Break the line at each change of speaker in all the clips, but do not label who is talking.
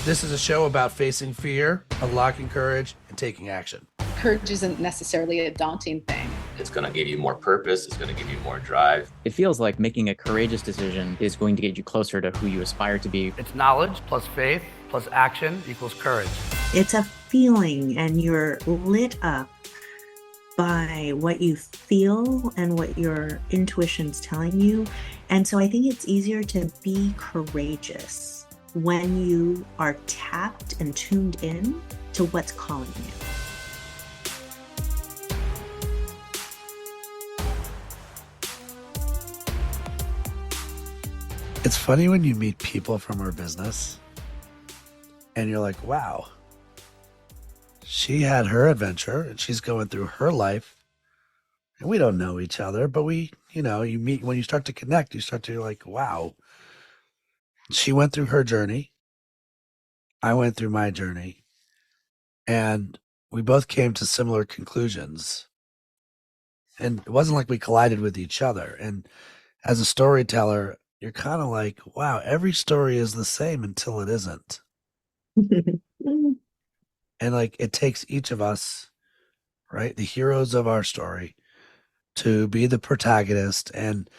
This is a show about facing fear, unlocking courage, and taking action.
Courage isn't necessarily a daunting thing.
It's going to give you more purpose. It's going to give you more drive.
It feels like making a courageous decision is going to get you closer to who you aspire to be.
It's knowledge plus faith plus action equals courage.
It's a feeling, and you're lit up by what you feel and what your intuition's telling you. And so I think it's easier to be courageous when you are tapped and tuned in to what's calling you.
It's funny when you meet people from our business and you're like, wow, she had her adventure and she's going through her life. And we don't know each other, but you meet, when you start to connect, you start to like, wow, she went through her journey. I went through my journey, and we both came to similar conclusions. And it wasn't like we collided with each other. And as a storyteller, you're kind of like, wow, every story is the same until it isn't. And like, it takes each of us, right, the heroes of our story, to be the protagonist. And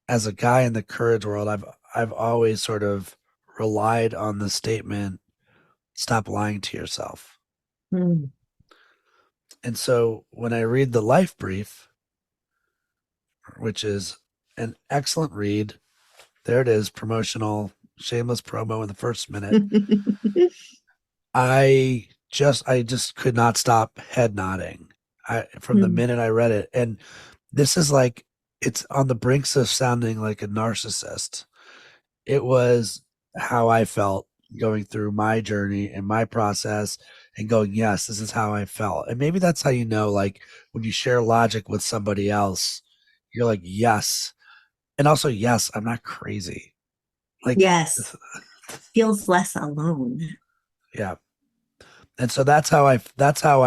as a guy in the courage world, I've always sort of relied on the statement, stop lying to yourself.
Mm.
And so when I read the life brief, which is an excellent read, there it is, promotional, shameless promo in the first minute. I just could not stop head nodding from the minute I read it. And this is like, it's on the brinks of sounding like a narcissist. It was how I felt going through my journey and my process and going, yes, this is how I felt. And maybe that's how, like when you share logic with somebody else, you're like, yes. And also, yes, I'm not crazy. Like,
yes, feels less alone.
Yeah. And so that's how I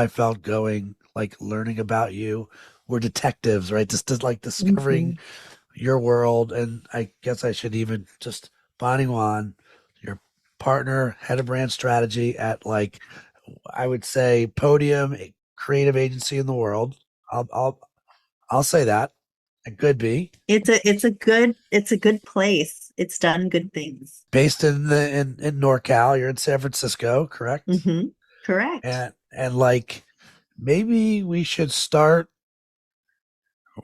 felt going, like learning about you. We're detectives, right? Just like discovering your world. And I guess I should even just Bonnie Wan, your partner, head of brand strategy at, like, I would say, podium creative agency in the world. I'll say that. It could be.
It's a good place. It's done good things.
Based in NorCal. You're in San Francisco, correct?
Mm-hmm. Correct.
And like, maybe we should start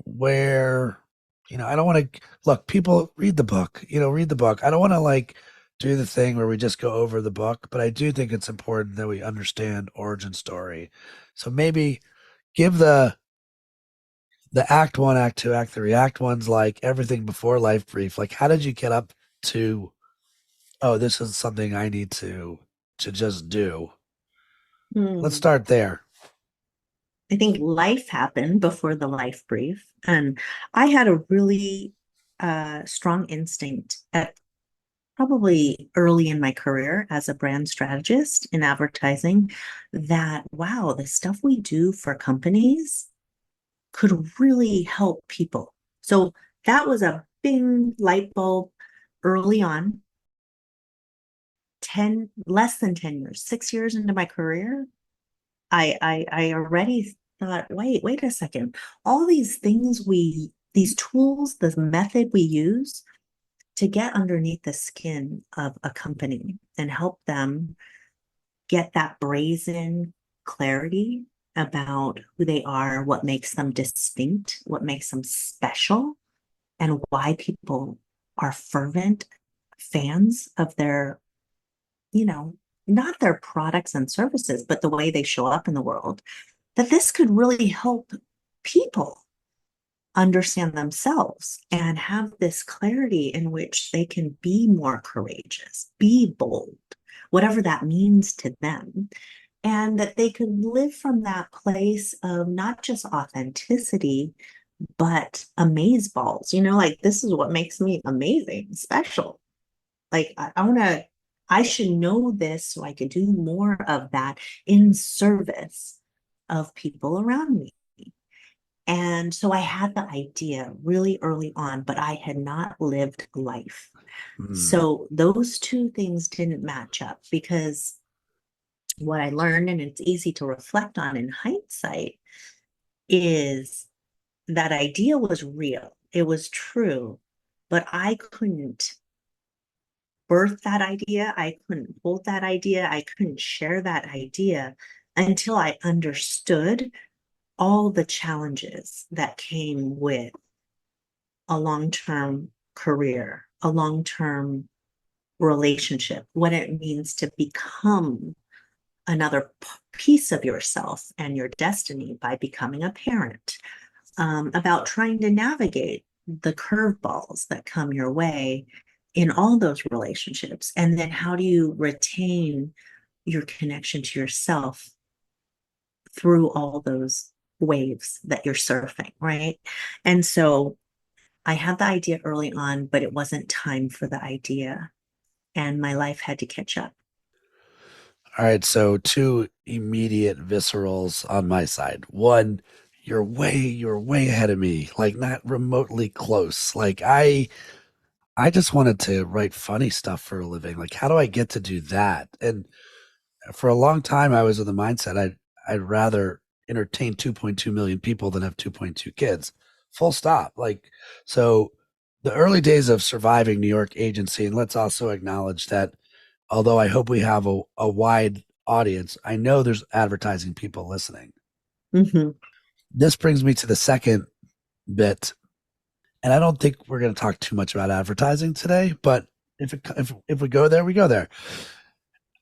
where, I don't want to look, people read the book. I don't want to like do the thing where we just go over the book, but I do think it's important that we understand origin story. So maybe give the act 1, act 2, act 3. Act 1's like everything before life brief. Like, how did you get up to, oh, this is something I need to just do? Let's start there.
I think life happened before the life brief. And I had a really strong instinct at probably early in my career as a brand strategist in advertising that, wow, the stuff we do for companies could really help people. So that was a big light bulb early on. Less than 10 years, 6 years into my career, I already thought, wait a second. All these things these tools, the method we use to get underneath the skin of a company and help them get that brazen clarity about who they are, what makes them distinct, what makes them special, and why people are fervent fans of their, not their products and services, but the way they show up in the world, that this could really help people understand themselves and have this clarity in which they can be more courageous, be bold, whatever that means to them, and that they could live from that place of not just authenticity, but amazeballs. Like, this is what makes me amazing, special. Like, I should know this so I could do more of that in service of people around me. And so I had the idea really early on, but I had not lived life.
Mm.
So those two things didn't match up, because what I learned, and it's easy to reflect on in hindsight, is that idea was real. It was true, but I couldn't birth that idea. I couldn't hold that idea. I couldn't share that idea until I understood all the challenges that came with a long-term career, a long-term relationship, what it means to become another piece of yourself and your destiny by becoming a parent, about trying to navigate the curveballs that come your way in all those relationships. And then how do you retain your connection to yourself through all those waves that you're surfing, right? And so I had the idea early on, but it wasn't time for the idea. And my life had to catch up.
All right, so two immediate viscerals on my side. One, you're way ahead of me, like not remotely close. Like I just wanted to write funny stuff for a living. Like, how do I get to do that? And for a long time, I was in the mindset I'd rather entertain 2.2 million people than have 2.2 kids. Full stop. Like, so the early days of surviving New York agency, and let's also acknowledge that although I hope we have a wide audience, I know there's advertising people listening.
Mm-hmm.
This brings me to the second bit, and I don't think we're going to talk too much about advertising today, but if we go there, we go there.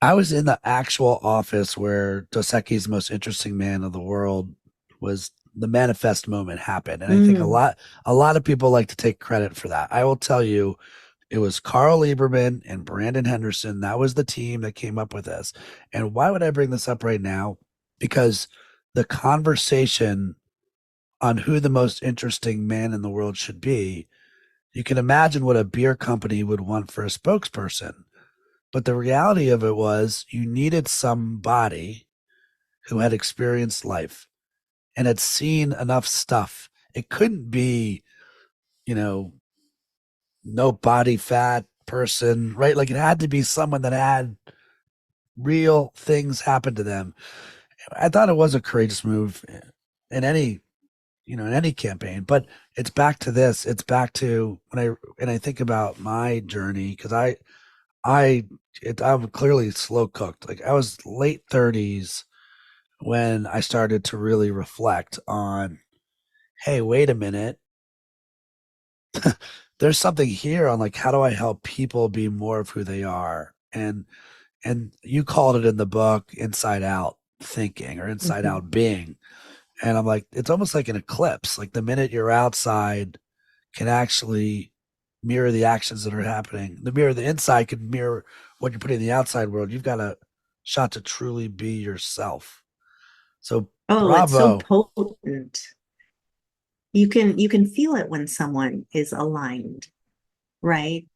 I was in the actual office where Dos Equis' most interesting man of the world was the manifest moment happened. And I think a lot of people like to take credit for that. I will tell you, it was Carl Lieberman and Brandon Henderson. That was the team that came up with this. And why would I bring this up right now? Because the conversation on who the most interesting man in the world should be, you can imagine what a beer company would want for a spokesperson. But the reality of it was you needed somebody who had experienced life and had seen enough stuff. It couldn't be, you know, no body fat person, right? Like it had to be someone that had real things happen to them. I thought it was a courageous move in any, in any campaign, but it's back to this. It's back to when I think about my journey, because I'm clearly slow cooked. Like I was late 30s when I started to really reflect on, hey, wait a minute. There's something here on like how do I help people be more of who they are? And you called it in the book inside out thinking or inside
Mm-hmm.
out being. And I'm like, it's almost like an eclipse. Like the minute you're outside can actually mirror the actions that are happening. The inside can mirror what you're putting in the outside world. You've got a shot to truly be yourself. So
Oh, it's so
bravo.
potent. You can feel it when someone is aligned, right?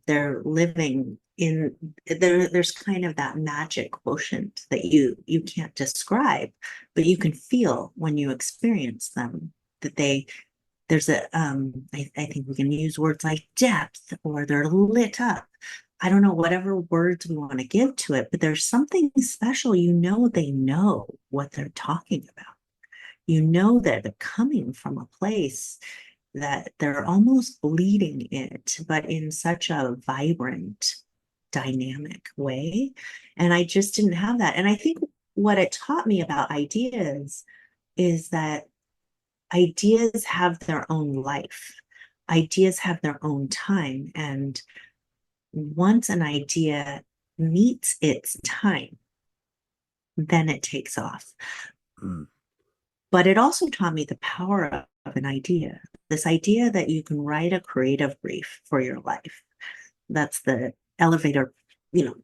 They're living in there's kind of that magic quotient that you can't describe, but you can feel when you experience them that there's I think we can use words like depth, or they're lit up. I don't know, whatever words we want to give to it, but there's something special. They know what they're talking about. That they're coming from a place that they're almost bleeding it, but in such a vibrant, dynamic way. And I just didn't have that. And I think what it taught me about ideas is that ideas have their own life, ideas have their own time. And once an idea meets its time, then it takes off.
Mm.
But it also taught me the power of an idea, this idea that you can write a creative brief for your life. That's the elevator,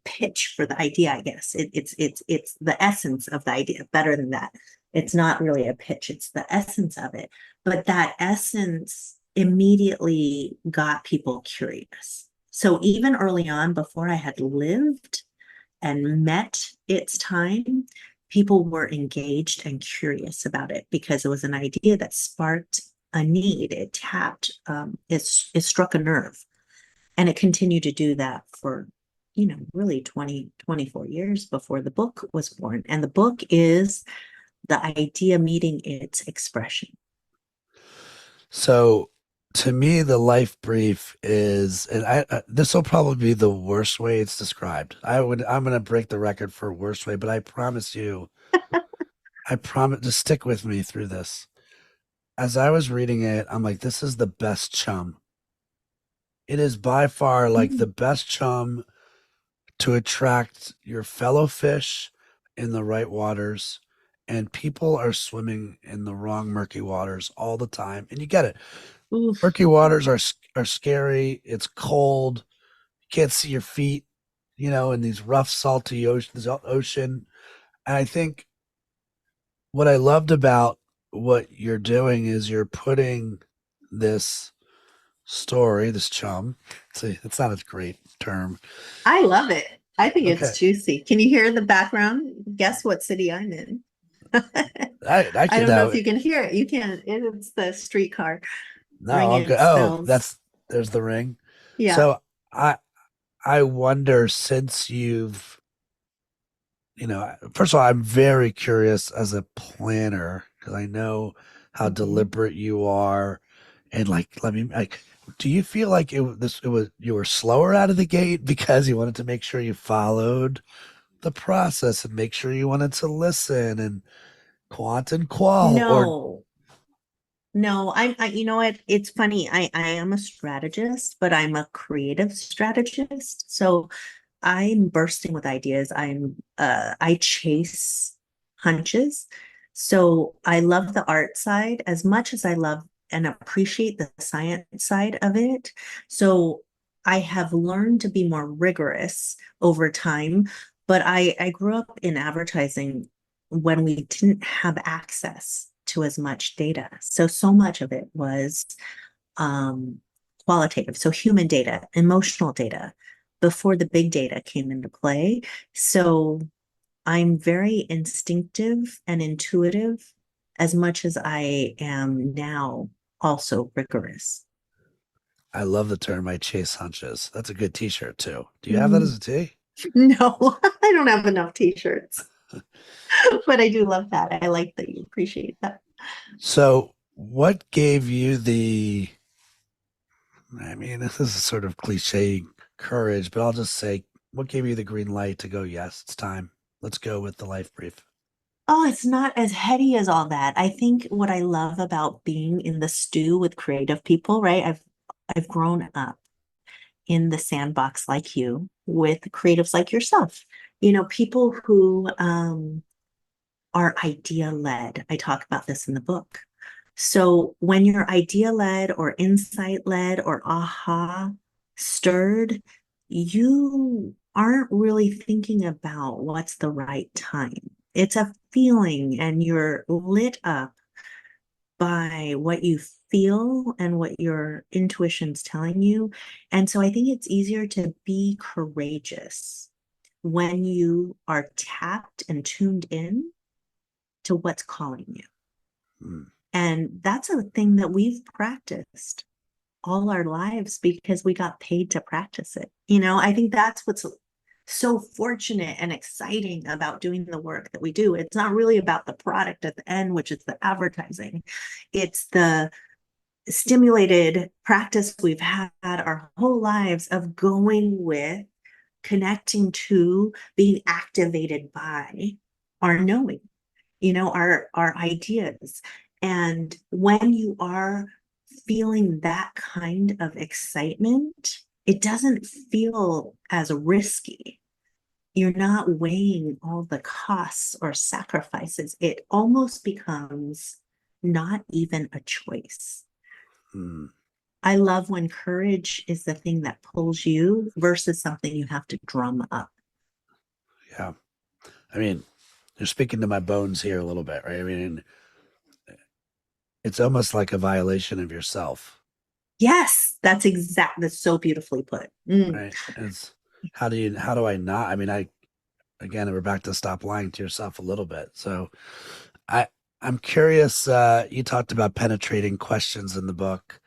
pitch for the idea, I guess. It's the essence of the idea. Better than that. It's not really a pitch, it's the essence of it. But that essence immediately got people curious. So even early on, before I had lived and met its time, people were engaged and curious about it because it was an idea that sparked a need. It tapped, it struck a nerve. And it continued to do that for, really 20, 24 years before the book was born. And the book is the idea meeting its expression.
So to me, the life brief is, and this will probably be the worst way it's described. I'm going to break the record for worst way, but I promise you, I promise to stick with me through this. As I was reading it, I'm like, this is the best chum. It is by far like the best chum to attract your fellow fish in the right waters. And people are swimming in the wrong murky waters all the time. And you get it.
Oof.
Murky waters are scary. It's cold. You can't see your feet, in these rough, salty ocean. And I think what I loved about what you're doing is you're putting this story, this chum. It's not a great term.
I love it. I think
Okay.
it's juicy. Can you hear the background? Guess what city I'm in?
I
I
can
don't know
know.
if you can hear it. You can. It's the streetcar
No,
ringing
okay. Oh,
bells.
there's the ring.
Yeah.
So I wonder, since you've, first of all, I'm very curious as a planner because I know how
Mhm.
deliberate you are, and do you feel like you were slower out of the gate because you wanted to make sure you followed the process and make sure you wanted to listen and quant and qual, or
No, no, you know what? It's funny. I am a strategist, but I'm a creative strategist. So I'm bursting with ideas. I chase hunches. So I love the art side as much as I love and appreciate the science side of it. So I have learned to be more rigorous over time, but I grew up in advertising when we didn't have access to as much data. So much of it was um, qualitative, so human data, emotional data, before the big data came into play. So I'm very instinctive and intuitive as much as I am now also rigorous.
I love the term "I chase hunches." That's a good T-shirt too. Do you have that
Mm,
as a T?
No, I don't have enough t-shirts, but I do love that. I like that you appreciate that.
So, what gave you the? I mean, this is a sort of cliche courage, but I'll just say, what gave you the green light to go? Yes, it's time. Let's go with the life brief.
Oh, it's not as heady as all that. I think what I love about being in the stew with creative people, right? I've grown up in the sandbox like you with creatives like yourself. People who are idea led. I talk about this in the book. So when you're idea led or insight led or aha stirred, you aren't really thinking about what's the right time. It's a feeling, and you're lit up by what you feel and what your intuition's telling you. And so I think it's easier to be courageous when you are tapped and tuned in to what's calling you.
Hmm.
And that's a thing that we've practiced all our lives because we got paid to practice it. I think that's what's so fortunate and exciting about doing the work that we do. It's not really about the product at the end, which is the advertising. It's the stimulated practice we've had our whole lives of going with, connecting to, being activated by our knowing, our ideas. And when you are feeling that kind of excitement, it doesn't feel as risky. You're not weighing all the costs or sacrifices. It almost becomes not even a choice.
Hmm.
I love when courage is the thing that pulls you versus something you have to drum up.
Yeah. I mean, you're speaking to my bones here a little bit, right? I mean, it's almost like a violation of yourself,
Yes, that's so beautifully put.
right? It's how do I not? I mean, again, we're back to stop lying to yourself a little bit. So I I'm curious, you talked about penetrating questions in the book.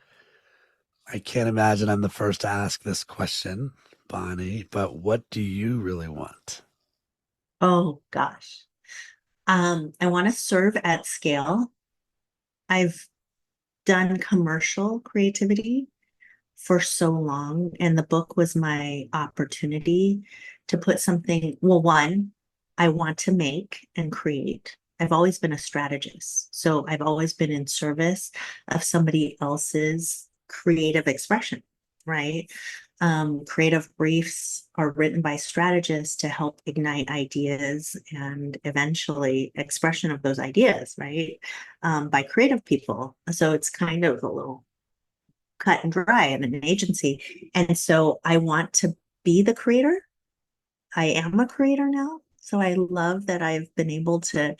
I can't imagine I'm the first to ask this question, Bonnie, but what do you really want?
Oh gosh. I want to serve at scale. I've done commercial creativity for so long, and the book was my opportunity to put something, well, one, I want to make and create. I've always been a strategist, so I've always been in service of somebody else's creative expression, right? Creative briefs are written by strategists to help ignite ideas and eventually expression of those ideas, right? By creative people. So it's kind of a little cut and dry. I'm an agency. And so I want to be the creator. I am a creator now. So I love that I've been able to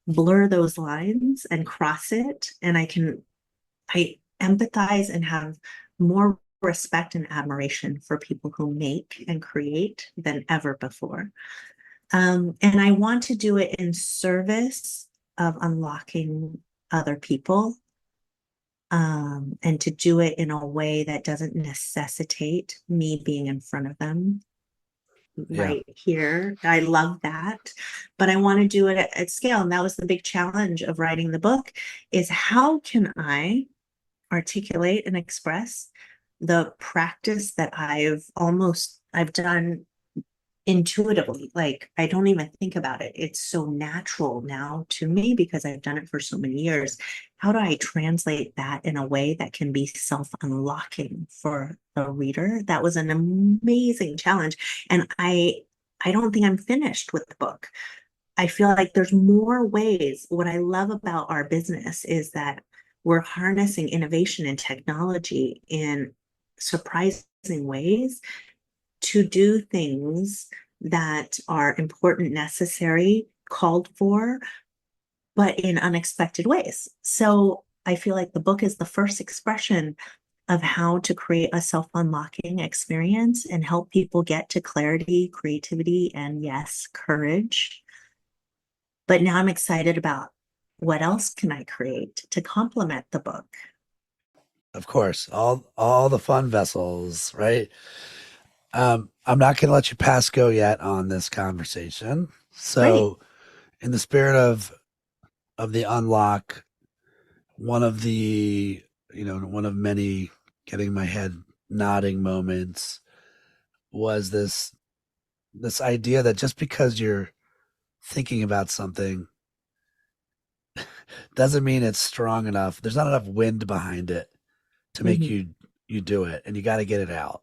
blur those lines and cross it. And I empathize and have more respect and admiration for people who make and create than ever before. And I want to do it in service of unlocking other people, and to do it in a way that doesn't necessitate me being in front of them
Yeah,
right here. I love that, but I want to do it at scale. And that was the big challenge of writing the book, is how can I articulate and express the practice that I've done intuitively. Like I don't even think about it. It's so natural now to me because I've done it for so many years. How do I translate that in a way that can be self-unlocking for the reader? That was an amazing challenge. And I don't think I'm finished with the book. I feel like there's more ways. What I love about our business is that we're harnessing innovation and technology in surprising ways to do things that are important, necessary, called for, but in unexpected ways. So I feel like the book is the first expression of how to create a self unlocking experience and help people get to clarity, creativity, and yes, courage. But now I'm excited about what else can I create to complement the book.
of course. All the fun vessels, right? I'm not going to let you pass go yet on this conversation.
Great.
So, in the spirit of the unlock, one of the one of many getting my head nodding moments was this idea that just because you're thinking about something doesn't mean it's strong enough. There's not enough wind behind it to make
Mhm,
you do it, and you got to get it out.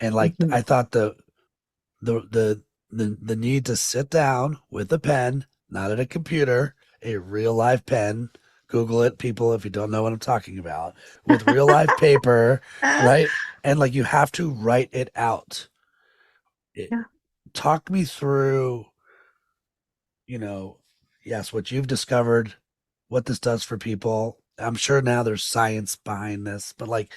And like
mhm.
I thought the need to sit down with a pen, not at a computer, a real live pen. Google it, people, if you don't know what I'm talking about, with real live paper, right? And like you have to write it out. It,
Yeah.
talk me through, you know, yes, what you've discovered, what this does for people. I'm sure now there's science behind this, but like,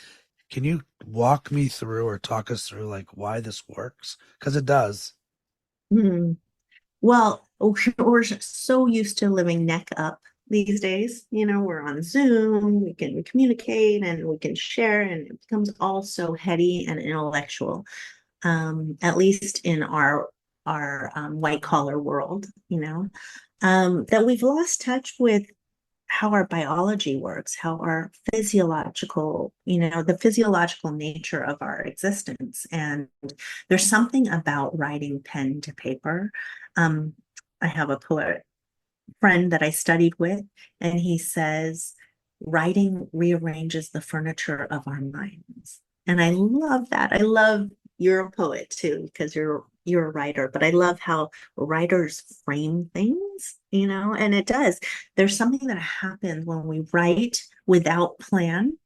can you walk me through or talk us through like why this works? Because it does.
Mhm. Well, we're so used to living neck up these days. You know, we're on Zoom, we can communicate and we can share, and it becomes all so heady and intellectual. At least in our white collar world, that we've lost touch with how our biology works, how our physiological, the physiological nature of our existence. And there's something about writing pen to paper. Um, I have a poet friend that I studied with, and he says, writing rearranges the furniture of our minds. And I love that. I love you're a poet too, because you're a writer, but I love how writers frame things, and it does. There's something that happens when we write without plan.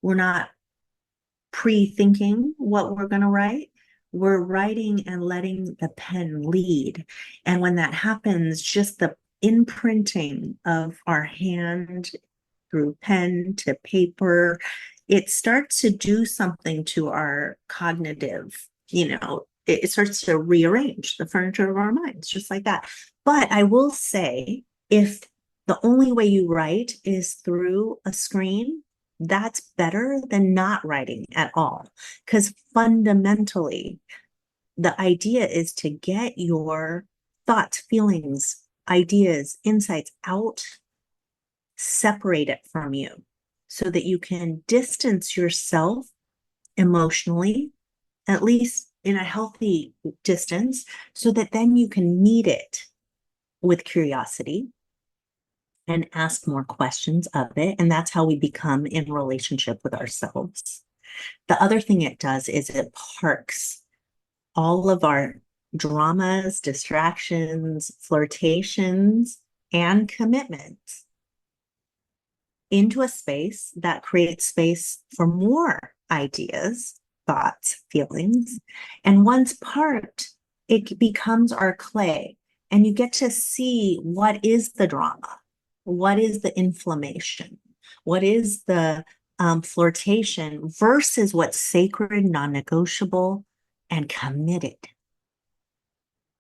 We're not pre-thinking what we're going to write. We're writing and letting the pen lead. And when that happens, just the imprinting of our hand through pen to paper, it starts to do something to our cognitive, it starts to rearrange the furniture of our minds, just like that. But I will say, if the only way you write is through a screen, that's better than not writing at all. Because fundamentally, the idea is to get your thoughts, feelings, ideas, insights out, separate it from you so that you can distance yourself emotionally, at least in a healthy distance, so that then you can meet it with curiosity and ask more questions of it. And that's how we become in relationship with ourselves. The other thing it does is it parks all of our dramas, distractions, flirtations, and commitments into a space that creates space for more ideas, thoughts, feelings. And once parked, it becomes our clay. And you get to see what is the drama, what is the inflammation, what is the flirtation versus what's sacred, non-negotiable, and committed.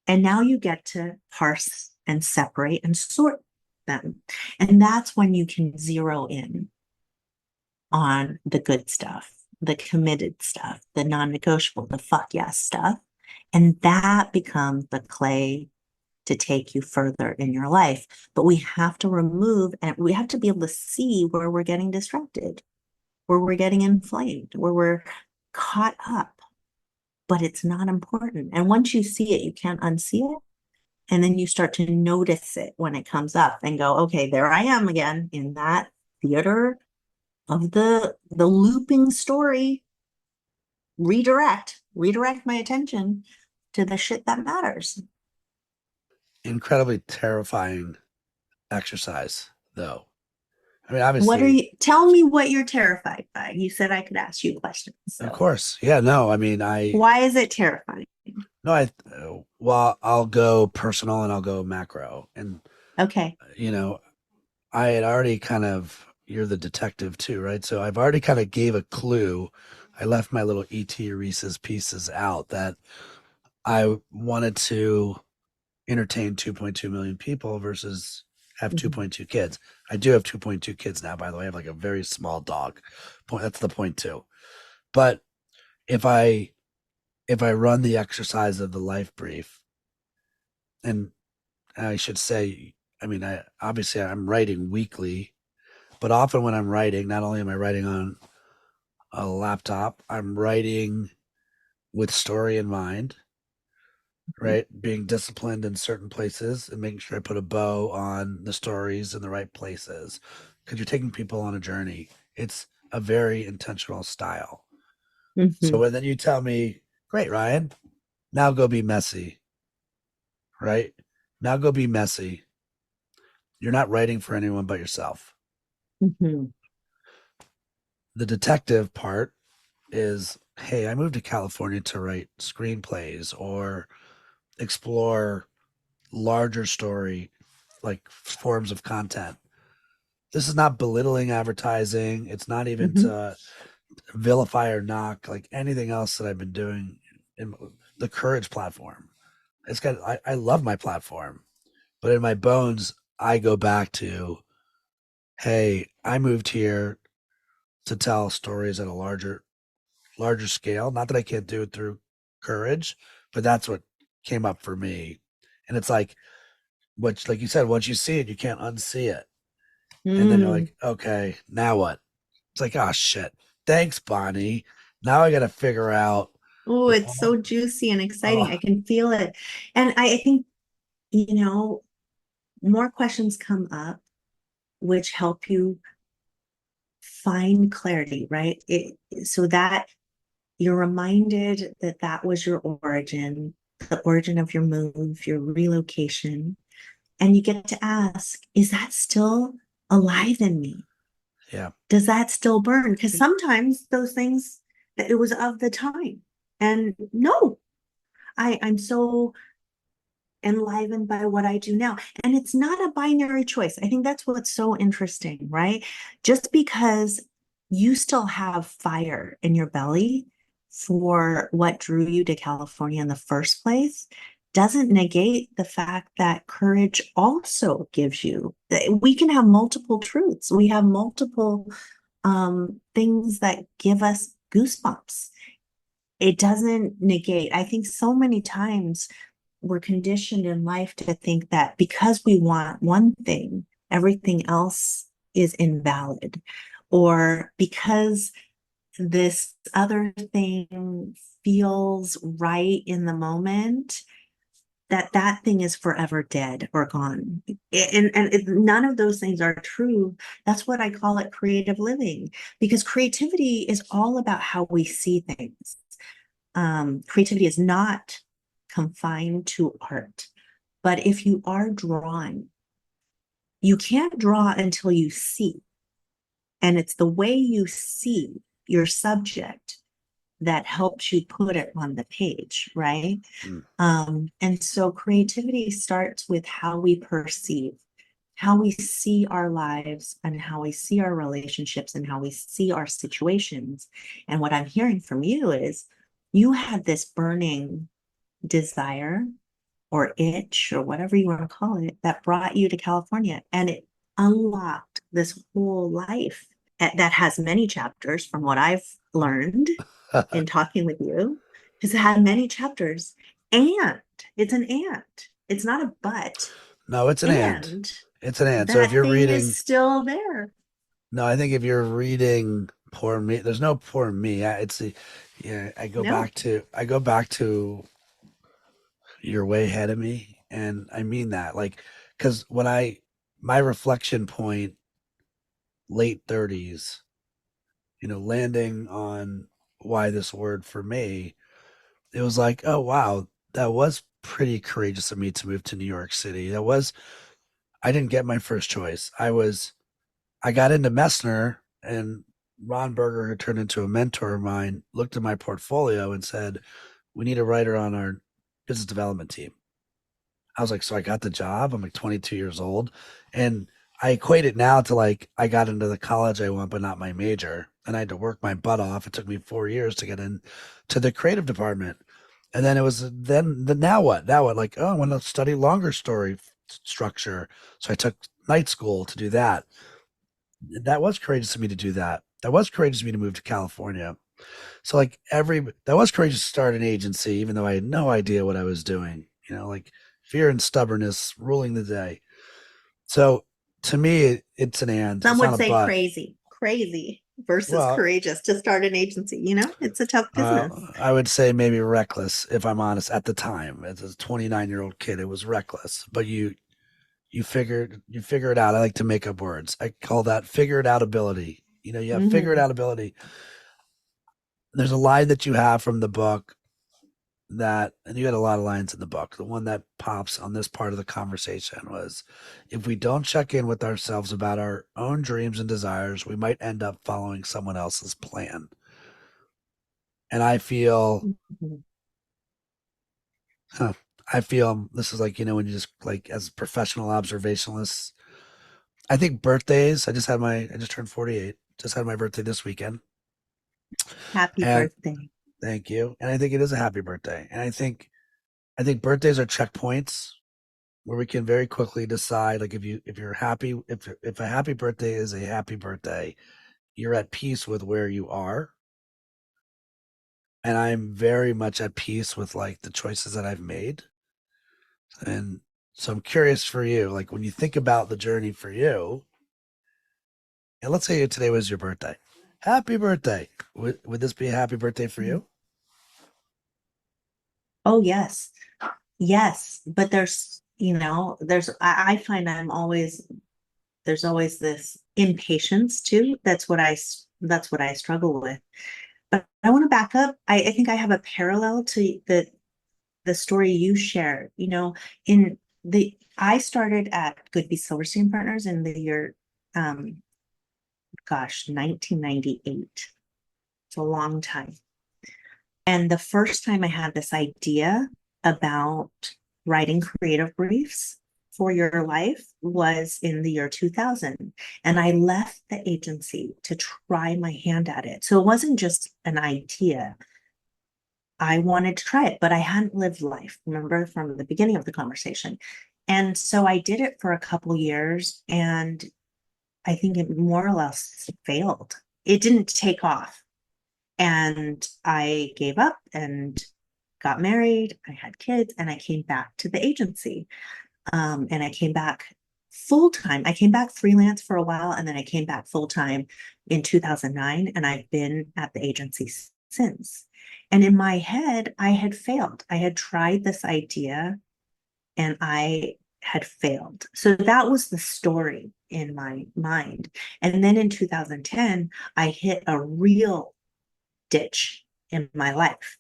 And now you get to parse and separate and sort them. And that's when you can zero in on the good stuff, the committed stuff, the non-negotiable, the fuck yes stuff. And that becomes the clay to take you further in your life. But we have to remove, and we have to be able to see where we're getting distracted, where we're getting inflamed, where we're caught up. But it's not important. And once you see it, you can't unsee it. And then you start to notice it when it comes up and go, okay, there I am again in that theater of the looping story. Redirect my attention to the shit that matters.
Incredibly terrifying exercise, though. I mean,
What are
obviously,
you, tell me what you're terrified by. You said I could ask you questions.
of
So
course. Yeah, no, I mean,
why is it terrifying?
no, well, I'll go personal and I'll go macro. And,
Okay.
you know, I had already kind of, you're the detective too, right? So I've already kind of gave a clue. I left my little E.T. Reese's Pieces out that I wanted to entertain 2.2 million people versus have 2.2 kids. I do have 2.2 kids now, by the way. I have like a very small dog. That's the point too. But if I run the exercise of the life brief, and I should say, I mean, obviously I'm writing weekly, but often when I'm writing, not only am I writing on a laptop, I'm writing with story in mind, right? Being disciplined in certain places and making sure I put a bow on the stories in the right places because you're taking people on a journey. It's a very intentional style. So when then you tell me, great, Ryan, now go be messy, right? Now go be messy. You're not writing for anyone but yourself. The detective part is, hey, I moved to California to write screenplays or explore larger story like forms of content. This is not belittling advertising. It's not even to vilify or knock like anything else that I've been doing in the Courage platform. It's got I love my platform, but in my bones, I go back to, hey, I moved here to tell stories at a larger scale. Not that I can't do it through Courage, but that's what came up for me. And it's like like you said, once you see it, you can't unsee it. And then you're like, okay, now what? It's like, oh shit. Thanks, Bonnie. Now I gotta figure out.
Oh, it's so juicy and exciting. I can feel it. And I think, more questions come up which help you find clarity, right? So that you're reminded that that was your origin, the origin of your move, your relocation. And you get to ask, is that still alive in me?
Yeah.
Does that still burn? Because sometimes those things, it was of the time. And no, I'm so enlivened by what I do now. And it's not a binary choice. I think that's what's so interesting, right? Just because you still have fire in your belly for what drew you to California in the first place doesn't negate the fact that courage also gives you, we can have multiple truths. We have multiple things that give us goosebumps. It doesn't negate. I think so many times we're conditioned in life to think that because we want one thing, everything else is invalid, or because this other thing feels right in the moment, that thing is forever dead or gone. None of those things are true. That's what I call it creative living, because creativity is all about how we see things. Creativity is not confined to art, but if you are drawing, you can't draw until you see. And it's the way you see your subject that helps you put it on the page, right? And so creativity starts with how we perceive, how we see our lives and how we see our relationships and how we see our situations. And what I'm hearing from you is you had this burning desire or itch or whatever you want to call it that brought you to California, and it unlocked this whole life that has many chapters from what I've learned in talking with you, because it had many chapters. And it's an and. It's not a but.
No, it's an and.
And
It's an and. So if
that
you're
thing
reading,
is still there.
no, I think if you're reading Poor Me, there's no Poor Me. It's the, yeah.
No.
I go back to you're way ahead of me, and I mean that, like, because my reflection point, late 30s, landing on why this word for me, it was like, oh wow, that was pretty courageous of me to move to New York City. I didn't get my first choice. I got into Messner, and Ron Berger, who turned into a mentor of mine, looked at my portfolio and said, we need a writer on our business development team. I was like, so I got the job. I'm like 22 years old. And I equate it now to like, I got into the college I want, but not my major. And I had to work my butt off. It took me 4 years to get in to the creative department. And then now what? Now what? Like, oh, I want to study longer story structure. So I took night school to do that. That was courageous of me to do that. That was courageous of me to move to California. So like that was courageous to start an agency, even though I had no idea what I was doing. Like fear and stubbornness ruling the day. So to me, it's an and.
Some
It's
would
not a
say
but.
crazy versus
Well,
courageous to start an agency. It's a tough business.
I would say maybe reckless, if I'm honest. At the time, as a 29-year-old kid, it was reckless. But you figure it out. I like to make up words. I call that figure it out ability. You have figure it out ability. There's a line that you have from the book and you had a lot of lines in the book. The one that pops on this part of the conversation was, if we don't check in with ourselves about our own dreams and desires, we might end up following someone else's plan. And I feel, this is like, when you just like, as professional observationalists, I think birthdays, I just turned 48, just had my birthday this weekend.
Happy
And
birthday.
thank you. And I think it is a happy birthday. And I think birthdays are checkpoints where we can very quickly decide, like, if you're happy, if a happy birthday is a happy birthday, you're at peace with where you are. And I'm very much at peace with like the choices that I've made. And so I'm curious for you, like when you think about the journey for you, and let's say today was your birthday. Happy birthday. Would this be a happy birthday for you?
Oh, yes. Yes. But I find there's always this impatience too. That's what I struggle with. But I want to back up. I think I have a parallel to the story you shared. I started at Goodby Silverstein Partners in the year, 1998. It's a long time. And the first time I had this idea about writing creative briefs for your life was in the year 2000. And I left the agency to try my hand at it. So it wasn't just an idea. I wanted to try it, but I hadn't lived life, remember, from the beginning of the conversation. And so I did it for a couple years, and I think it more or less failed. It didn't take off. And I gave up and got married. I had kids, and I came back to the agency. And I came back full time. I came back freelance for a while, and then I came back full time in 2009. And I've been at the agency since. And in my head, I had failed. I had tried this idea and I had failed. So that was the story in my mind. And then in 2010, I hit a real ditch in my life.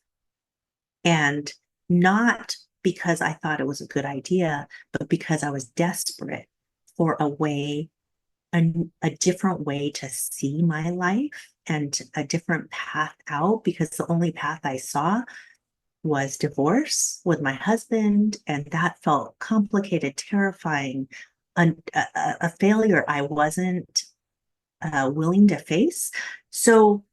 And not because I thought it was a good idea, but because I was desperate for a different way to see my life and a different path out, because the only path I saw was divorce with my husband, and that felt complicated, terrifying, a failure I wasn't willing to face. So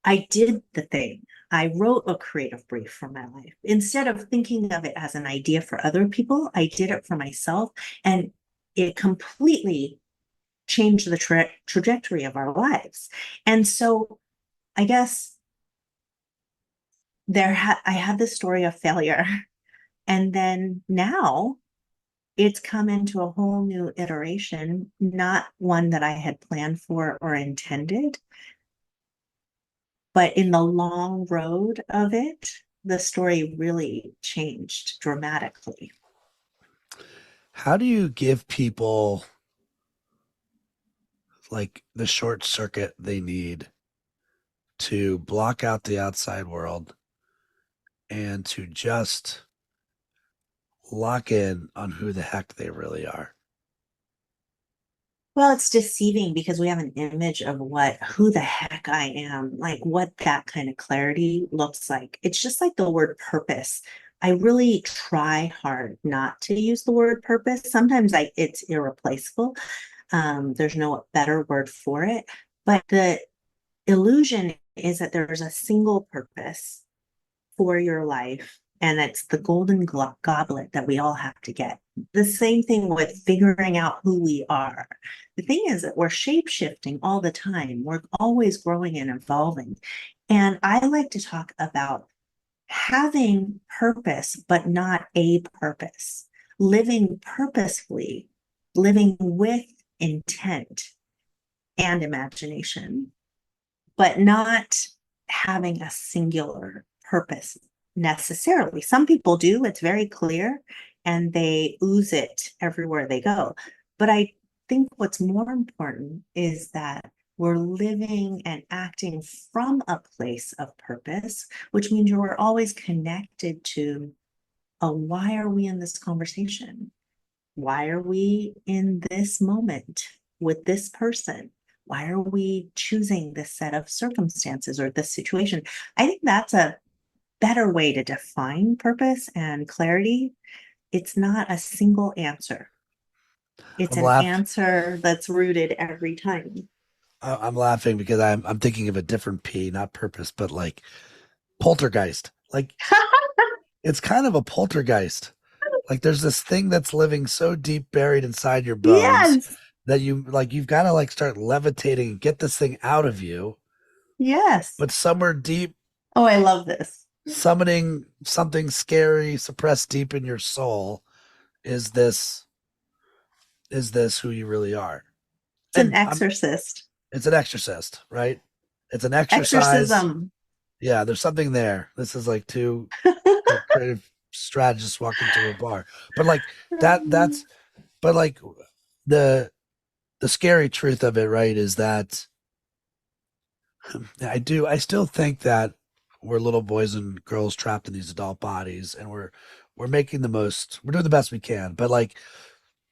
I did the thing. I wrote a creative brief for my life. Instead of thinking of it as an idea for other people, I did it for myself, and it completely changed the trajectory of our lives. And so I guess I had this story of failure, and then now it's come into a whole new iteration, not one that I had planned for or intended, but in the long road of it, the story really changed dramatically.
How do you give people like the short circuit they need to block out the outside world and to just lock in on who the heck they really are?
Well, it's deceiving because we have an image of who the heck I am, like what that kind of clarity looks like. It's just like the word purpose. I really try hard not to use the word purpose. Sometimes it's irreplaceable. There's no better word for it. But the illusion is that there's a single purpose for your life, and it's the golden goblet that we all have to get. The same thing with figuring out who we are. The thing is that we're shape shifting all the time. We're always growing and evolving. And I like to talk about having purpose, but not a purpose, living purposefully, living with intent and imagination, but not having a singular purpose necessarily. Some people do, it's very clear, and they ooze it everywhere they go. But I think what's more important is that we're living and acting from a place of purpose, which means you're always connected to why are we in this conversation? Why are we in this moment with this person? Why are we choosing this set of circumstances or this situation? I think that's a better way to define purpose and clarity. It's not a single answer. It's
I'm
an
laugh
answer that's rooted every time.
I'm laughing because I'm thinking of a different P, not purpose, but like poltergeist. Like it's kind of a poltergeist. Like there's this thing that's living so deep buried inside your bones
Yes.
that you've got to like start levitating and get this thing out of you.
Yes.
But somewhere deep,
Oh, I love this.
summoning something scary suppressed deep in your soul is this who you really are?
It's an
And
exorcist.
it's an exorcist, right? It's an exercise.
Exorcism.
Yeah, there's something there. This is like two creative strategists walk into a bar. But like that's but like the the scary truth of it, right, is that I still think that we're little boys and girls trapped in these adult bodies, and we're doing the best we can. But like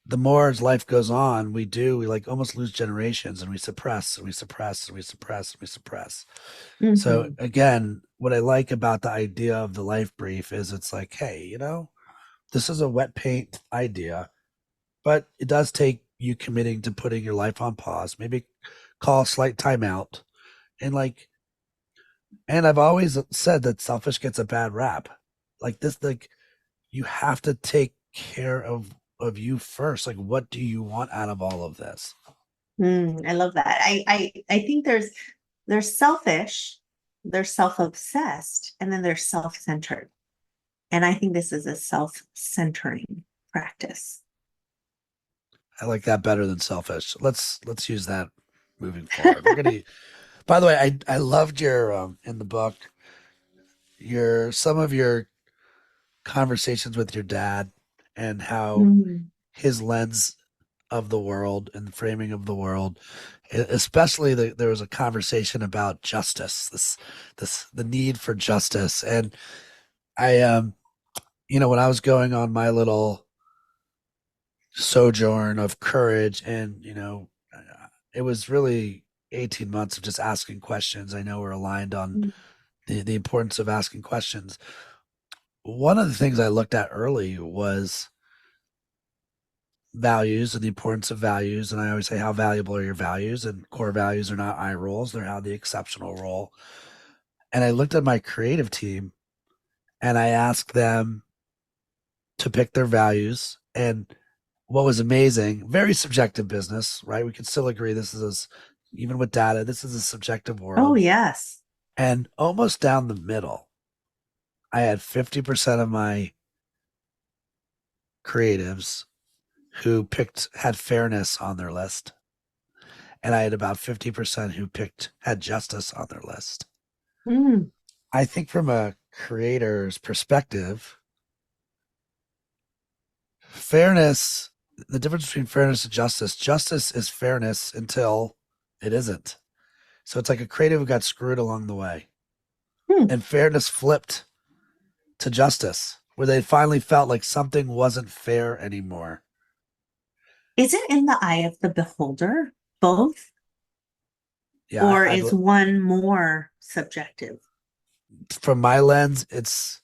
the more as life goes on, we like almost lose generations, and we suppress and we suppress and we suppress and we suppress. So
Mhm.
again, what I like about the idea of the life brief is it's like, hey, this is a wet paint idea, but it does take you committing to putting your life on pause, maybe call a slight timeout, and like And I've always said that selfish gets a bad rap. Like this, like you have to take care of you first. Like, what do you want out of all of this?
I love that. I think there's selfish, there's self-obsessed, and then there's self-centered. And I think this is a self-centering practice.
I like that better than selfish. Let's use that moving forward. We're gonna. By the way, I loved your in the book your some of your conversations with your dad and how
Mm,
his lens of the world and the framing of the world, especially there was a conversation about justice, this the need for justice, and I when I was going on my little sojourn of courage, and it was really 18 months of just asking questions. I know we're aligned on
mm,
the importance of asking questions. One of the things I looked at early was values and the importance of values. And I always say, how valuable are your values? And core values are not eye rolls, they're how the exceptional role. And I looked at my creative team and I asked them to pick their values. And what was amazing, very subjective business, right? We can still agree even with data, this is a subjective
oh,
world.
yes.
And almost down the middle, I had 50% of my creatives who had fairness on their list. And I had about 50% who had justice on their list.
Mm,
I think from a creator's perspective, fairness, the difference between fairness and justice is fairness until it isn't. So it's like a creative who got screwed along the way.
hmm.
And fairness flipped to justice, where they finally felt like something wasn't fair anymore.
Is it in the eye of the beholder, both?
Yeah,
Or is one more subjective?
from my lens, it's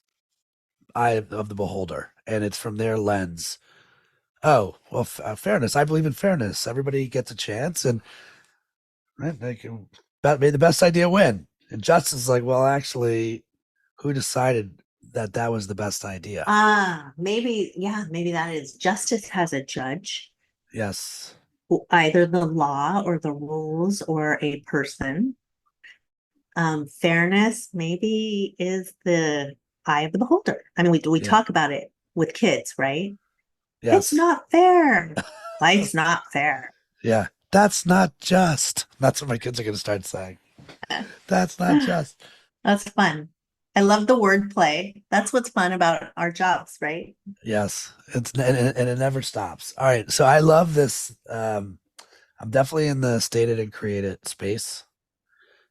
eye of the beholder, and it's from their lens. Oh, well, fairness. I believe in fairness. Everybody gets a chance, and right, may the best idea win. And justice is like, well, actually, who decided that that was the best idea?
Maybe, yeah, maybe that is. Justice has a judge,
Yes.
either the law or the rules or a person. Fairness maybe is the eye of the beholder. I mean, we
Yeah.
talk about it with kids, right? It's
Yes.
not fair. Life's not fair.
Yeah. That's not just. That's what my kids are going to start saying. That's not just.
That's fun. I love the wordplay. That's what's fun about our jobs, right?
Yes. And it never stops. All right. So I love this. I'm definitely in the stated and created space.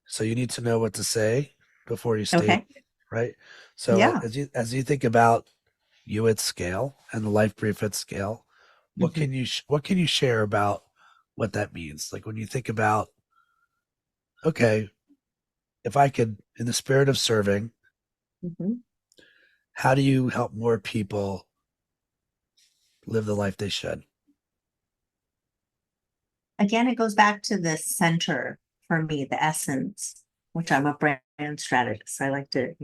So you need to know what to say before you state,
Okay.
right? So
Yeah.
as you think about you at scale and the life brief at scale, what
Mhm.
can you share about what that means? Like when you think about, okay, if I could, in the spirit of serving,
Mhm.
how do you help more people live the life they should?
Again, it goes back to the center for me, the essence, which I'm a brand strategist. I like to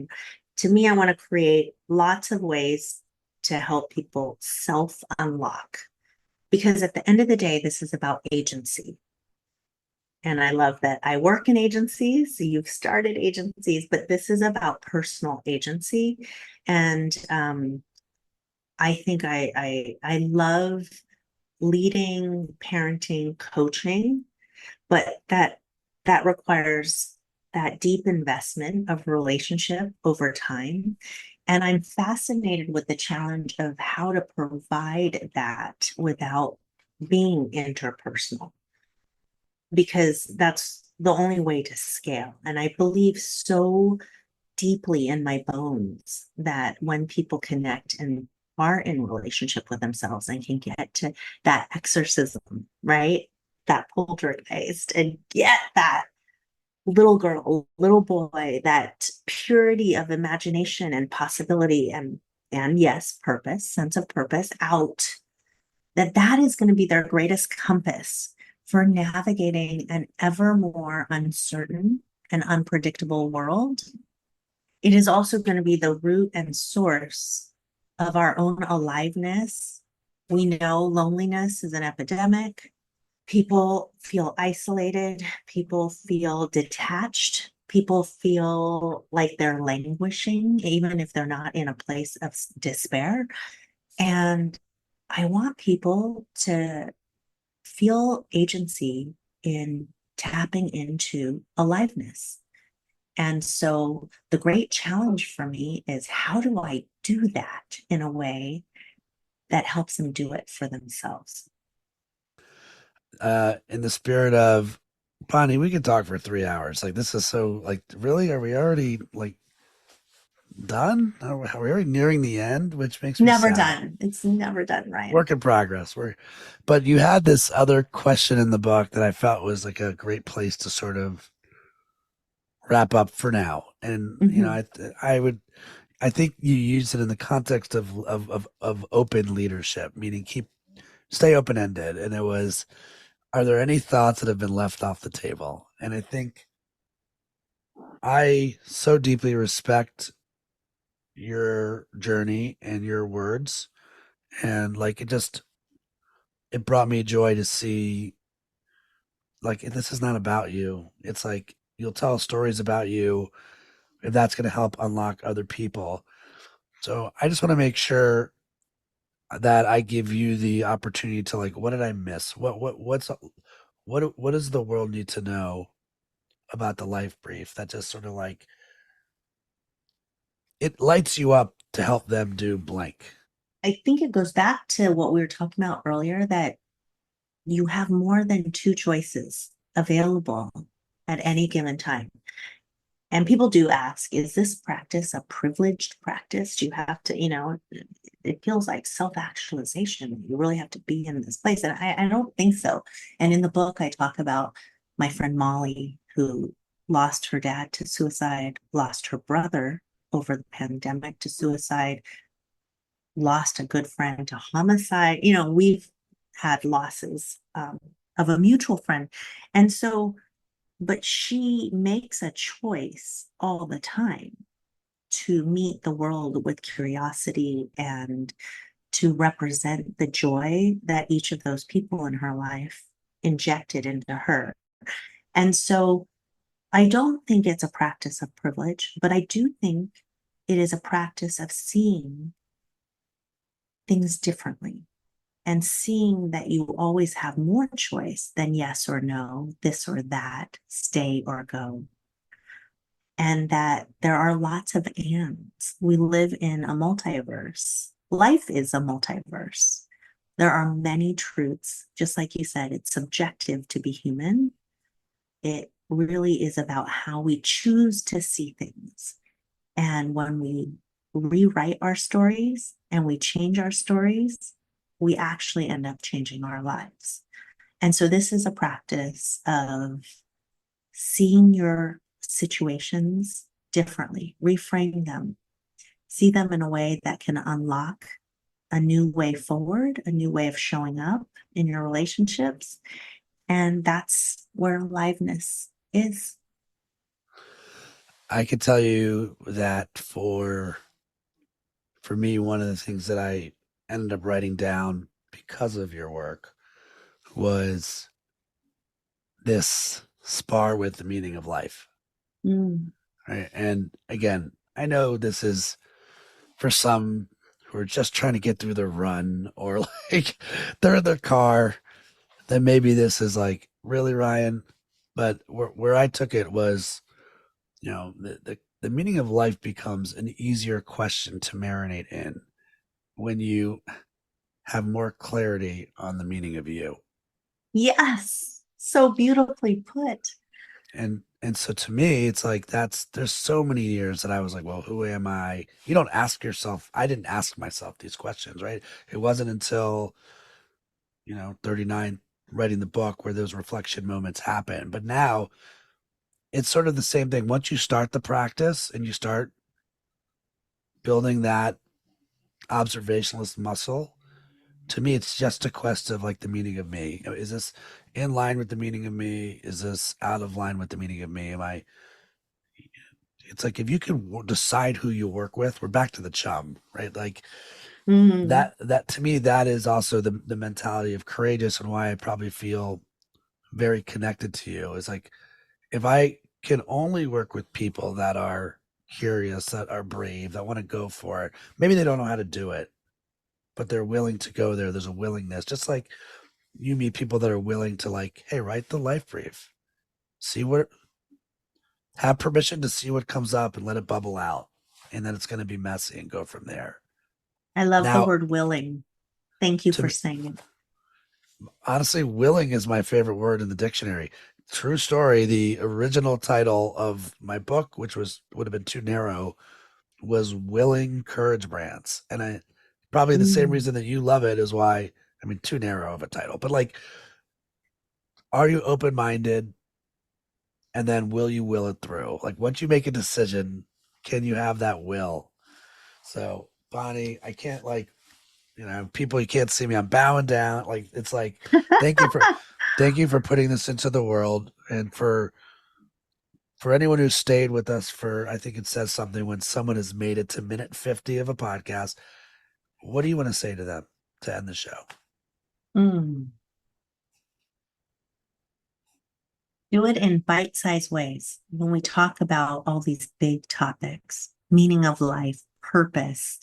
me, I want to create lots of ways to help people self unlock. Because at the end of the day, this is about agency. And I love that I work in agencies. You've started agencies, but this is about personal agency. And I think I love leading, parenting, coaching, but that requires that deep investment of relationship over time. And I'm fascinated with the challenge of how to provide that without being interpersonal, because that's the only way to scale. And I believe so deeply in my bones that when people connect and are in relationship with themselves and can get to that exorcism, right? That poltergeist, and get that little girl, little boy, that purity of imagination and possibility and yes, purpose, sense of purpose out, that is going to be their greatest compass for navigating an ever more uncertain an unpredictable world, it is also going to be the root and source of our own aliveness. We know loneliness is an epidemic. People feel isolated. People feel detached. People feel like they're languishing, even if they're not in a place of despair. And I want people to feel agency in tapping into aliveness. And so the great challenge for me is, how do I do that in a way that helps them do it for themselves?
In the spirit of Bonnie, we could talk for 3 hours. Like, this is so, like, really, are we already like done? Are we already nearing the end? Which makes me
Never
sad.
done. It's never done, Ryan.
Work in progress. But you had this other question in the book that I felt was like a great place to sort of wrap up for now. And you know, I think you used it in the context of open leadership, meaning stay open ended. And it was, are there any thoughts that have been left off the table? And I think I so deeply respect your journey and your words, and like it brought me joy to see, like, this is not about you. It's like, you'll tell stories about you if that's going to help unlock other people. So I just want to make sure that I give you the opportunity to, like, what did I miss? What does the world need to know about the life brief that just sort of like it lights you up to help them do blank?
I think it goes back to what we were talking about earlier, that you have more than two choices available at any given time. And people do ask, is this practice a privileged practice? Do you have to, it feels like self-actualization. You really have to be in this place. And I don't think so. And in the book, I talk about my friend Molly, who lost her dad to suicide, lost her brother over the pandemic to suicide, lost a good friend to homicide. We've had losses of a mutual friend. And so, but she makes a choice all the time to meet the world with curiosity and to represent the joy that each of those people in her life injected into her. And so I don't think it's a practice of privilege, but I do think it is a practice of seeing things differently and seeing that you always have more choice than yes or no, this or that, stay or go. And that there are lots of ands. We live in a multiverse. Life is a multiverse. There are many truths. Just like you said, it's subjective to be human. It really is about how we choose to see things. And when we rewrite our stories and we change our stories, we actually end up changing our lives. And so this is a practice of seeing your situations differently, reframe them, see them in a way that can unlock a new way forward, a new way of showing up in your relationships. And that's where aliveness is.
I could tell you that for me, one of the things that I ended up writing down because of your work was this spar with the meaning of life.
Mm.
Right. And again, I know this is for some who are just trying to get through their run, or like they're in their car, then maybe this is like, really, Ryan? But where I took it was, the meaning of life becomes an easier question to marinate in when you have more clarity on the meaning of you.
Yes, so beautifully put.
And so to me, it's like, there's so many years that I was like, well, who am I? You don't ask yourself. I didn't ask myself these questions, right? It wasn't until 39, writing the book, where those reflection moments happen. But now it's sort of the same thing. Once you start the practice and you start building that observationalist muscle, to me, it's just a quest of like the meaning of me. Is this in line with the meaning of me? Is this out of line with the meaning of me? Am I It's like if you can decide who you work with, we're back to the chum, right? Like
Mhm.
that to me, that is also the mentality of courageous, and why I probably feel very connected to you. Is like, if I can only work with people that are curious, that are brave, that want to go for it. Maybe they don't know how to do it, but they're willing to go there. There's a willingness. Just like you meet people that are willing to, like, hey, write the life brief. See what, have permission to see what comes up and let it bubble out. And then it's going to be messy and go from there.
I love the
Now,
word willing. Thank you
to
for
me,
saying it.
honestly, willing is my favorite word in the dictionary. True story. The original title of my book, which would have been too narrow, was Willing Courage Brands. And I probably the same
Mm.
reason that you love it is why, I mean, too narrow of a title, but like, are you open minded? And then will you will it through? Like, once you make a decision, can you have that will? So, Bonnie, I can't, like, people, you can't see me. I'm bowing down. Like, it's like, thank you for thank you for putting this into the world, and for anyone who stayed with us for, I think it says something when someone has made it to minute 50 of a podcast. What do you want to say to them to end the show?
Mm. Do it in bite-sized ways. When we talk about all these big topics, meaning of life, purpose,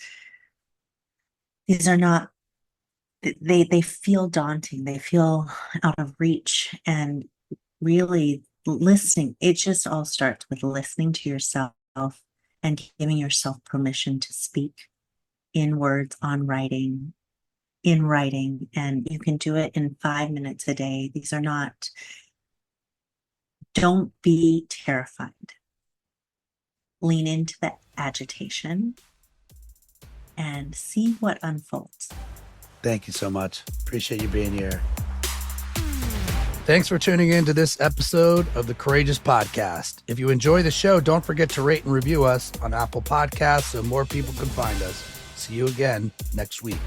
these are not, they feel daunting. They feel out of reach, and really listening. It just all starts with listening to yourself and giving yourself permission to speak in words, on writing, in writing. And you can do it in 5 minutes a day. These are not, don't be terrified. Lean into the agitation and see what unfolds.
Thank you so much. Appreciate you being here. Thanks for tuning in to this episode of the Courageous Podcast. If you enjoy the show, don't forget to rate and review us on Apple Podcasts so more people can find us. See you again next week.